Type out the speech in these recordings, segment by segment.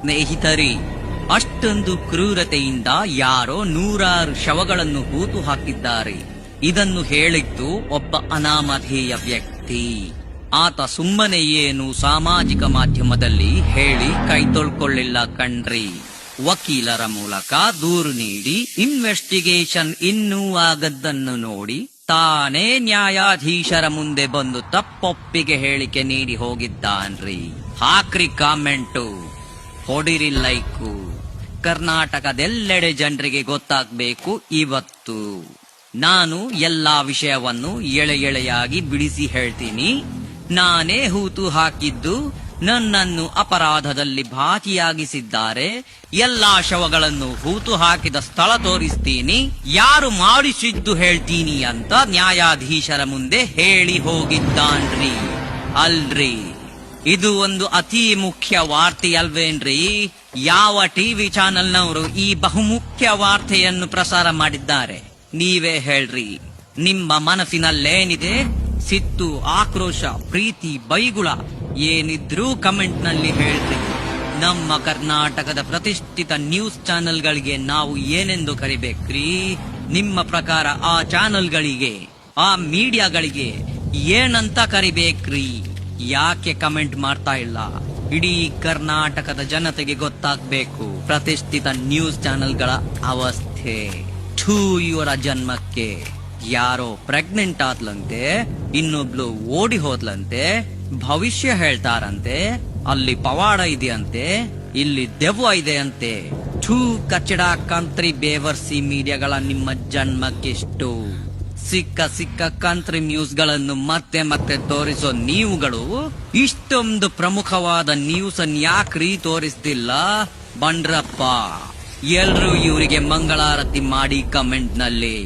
ಸ್ನೇಹಿತರೆ, ಅಷ್ಟೊಂದು ಕ್ರೂರತೆಯಿಂದ ಯಾರೋ 100 ಶವಗಳನ್ನು ಹೂತು ಹಾಕಿದ್ದಾರೆ. ಇದನ್ನು ಹೇಳಿದ್ದು ಒಬ್ಬ ಅನಾಮಧೇಯ ವ್ಯಕ್ತಿ. ಆತ ಸುಮ್ಮನೆ ಏನು ಸಾಮಾಜಿಕ ಮಾಧ್ಯಮದಲ್ಲಿ ಹೇಳಿ ಕೈ ತೊಳ್ಕೊಳ್ಳಿಲ್ಲ ಕಣ್ರಿ. ವಕೀಲರ ಮೂಲಕ ದೂರು ನೀಡಿ ಇನ್ವೆಸ್ಟಿಗೇಷನ್ ಇನ್ನೂ ಆಗದ್ದನ್ನು ನೋಡಿ ತಾನೇ ನ್ಯಾಯಾಧೀಶರ ಮುಂದೆ ಬಂದು ತಪ್ಪೊಪ್ಪಿಗೆ ಹೇಳಿಕೆ ನೀಡಿ ಹೋಗಿದ್ದಾನ್ರಿ. ಹಾಕ್ರಿ ಕಾಮೆಂಟು, ಹೊಡಿರಿ ಲೈಕು. ಕರ್ನಾಟಕದೆಲ್ಲೆಡೆ ಜನರಿಗೆ ಗೊತ್ತಾಗ್ಬೇಕು ಇವತ್ತು. ನಾನು ಎಲ್ಲಾ ವಿಷಯವನ್ನು ಎಳೆಯಾಗಿ ಬಿಡಿಸಿ ಹೇಳ್ತೀನಿ. ನಾನೇ ಹೂತು ಹಾಕಿದ್ದು, ನನ್ನನ್ನು ಅಪರಾಧದಲ್ಲಿ ಭಾಗಿಯಾಗಿಸಿದ್ದಾರೆ. ಎಲ್ಲಾ ಶವಗಳನ್ನು ಹೂತು ಹಾಕಿದ ಸ್ಥಳ ತೋರಿಸ್ತೀನಿ, ಯಾರು ಮಾಡಿಸಿದ್ದು ಹೇಳ್ತೀನಿ ಅಂತ ನ್ಯಾಯಾಧೀಶರ ಮುಂದೆ ಹೇಳಿ ಹೋಗಿದ್ದಾನ್ರಿ. ಅಲ್ರಿ, ಇದು ಒಂದು ಅತಿ ಮುಖ್ಯ ವಾರ್ತೆ ಅಲ್ವೇನ್ರಿ? ಯಾವ ಟಿವಿ ಚಾನೆಲ್ನವರು ಈ ಬಹುಮುಖ್ಯ ವಾರ್ತೆಯನ್ನು ಪ್ರಸಾರ ಮಾಡಿದ್ದಾರೆ? ನೀವೇ ಹೇಳ್ರಿ. ನಿಮ್ಮ ಮನಸ್ಸಿನಲ್ಲೇನಿದೆ? ಸಿಟ್ಟು, ಆಕ್ರೋಶ, ಪ್ರೀತಿ, ಬೈಗುಳ ಏನಿದ್ರೂ ಕಮೆಂಟ್ ನಲ್ಲಿ ಹೇಳ್ರಿ. ನಮ್ಮ ಕರ್ನಾಟಕದ ಪ್ರತಿಷ್ಠಿತ ನ್ಯೂಸ್ ಚಾನೆಲ್ಗಳಿಗೆ ನಾವು ಏನೆಂದು ಕರಿಬೇಕ್ರಿ? ನಿಮ್ಮ ಪ್ರಕಾರ ಆ ಚಾನೆಲ್ಗಳಿಗೆ, ಆ ಮೀಡಿಯಾಗಳಿಗೆ ಏನಂತ ಕರಿಬೇಕ್ರಿ? ಯಾಕೆ ಕಮೆಂಟ್ ಮಾಡ್ತಾ ಇಲ್ಲ? ಇಡೀ ಕರ್ನಾಟಕದ ಜನತೆಗೆ ಗೊತ್ತಾಗ್ಬೇಕು ಪ್ರತಿಷ್ಠಿತ ನ್ಯೂಸ್ ಚಾನೆಲ್ಗಳ ಅವಸ್ಥೆ. ಥೂ, ಇವರ ಜನ್ಮಕ್ಕೆ. ಯಾರೋ ಪ್ರೆಗ್ನೆಂಟ್ ಆದ್ಲಂತೆ, ಇನ್ನೊಬ್ಳು ಓಡಿ ಹೋದ್ಲಂತೆ, ಭವಿಷ್ಯ ಹೇಳ್ತಾರಂತೆ, ಅಲ್ಲಿ ಪವಾಡ ಇದೆಯಂತೆ, ಇಲ್ಲಿ ದೆವ್ವ ಇದೆ ಅಂತೆ. ಥೂ, ಕಚ್ಚಡ ಕಂತ್ರಿ ಬೇವರ್ಸಿ ಮೀಡಿಯಾಗಳ ನಿಮ್ಮ ಜನ್ಮಕ್ಕಿಷ್ಟು. ಸಿಕ್ಕ ಕಂತ್ರಿ ನ್ಯೂಸ್ಗಳನ್ನು ಮತ್ತೆ ಮತ್ತೆ ತೋರಿಸೋ ನೀವುಗಳು ಇಷ್ಟೊಂದು ಪ್ರಮುಖವಾದ ನ್ಯೂಸ್ ಅನ್ನು ಯಾಕ್ರಿ ತೋರಿಸ್ತಿಲ್ಲ? ಬಂಡ್ರಪ್ಪ, ಎಲ್ರೂ ಇವರಿಗೆ ಮಂಗಳಾರತಿ ಮಾಡಿ ಕಮೆಂಟ್ ನಲ್ಲಿ.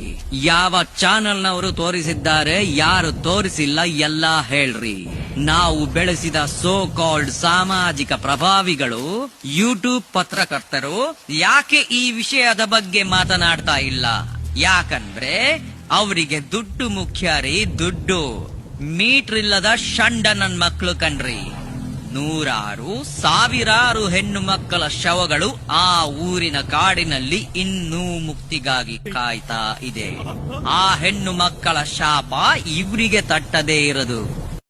ಯಾವ ಚಾನೆಲ್ನವರು ತೋರಿಸಿದ್ದಾರೆ, ಯಾರು ತೋರಿಸಿಲ್ಲ ಎಲ್ಲ ಹೇಳ್ರಿ. ನಾವು ಬೆಳೆಸಿದ ಸೋ ಕಾಲ್ಡ್ ಸಾಮಾಜಿಕ ಪ್ರಭಾವಿಗಳು, ಯೂಟ್ಯೂಬ್ ಪತ್ರಕರ್ತರು ಯಾಕೆ ಈ ವಿಷಯದ ಬಗ್ಗೆ ಮಾತನಾಡ್ತಾ ಇಲ್ಲ? ಯಾಕಂದ್ರೆ ಅವರಿಗೆ ದುಡ್ಡು ಮುಖ್ಯ ರೀ, ದುಡ್ಡು. ಮೀಟರ್ ಇಲ್ಲದ ಷಂಡ ನನ್ ಮಕ್ಳು ಕಣ್ರಿ. 100 ಸಾವಿರಾರು ಹೆಣ್ಣು ಮಕ್ಕಳ ಶವಗಳು ಆ ಊರಿನ ಕಾಡಿನಲ್ಲಿ ಇನ್ನೂ ಮುಕ್ತಿಗಾಗಿ ಕಾಯ್ತಾ ಇದೆ. ಆ ಹೆಣ್ಣು ಮಕ್ಕಳ ಶಾಪ ಇವರಿಗೆ ತಟ್ಟದೇ ಇರದು.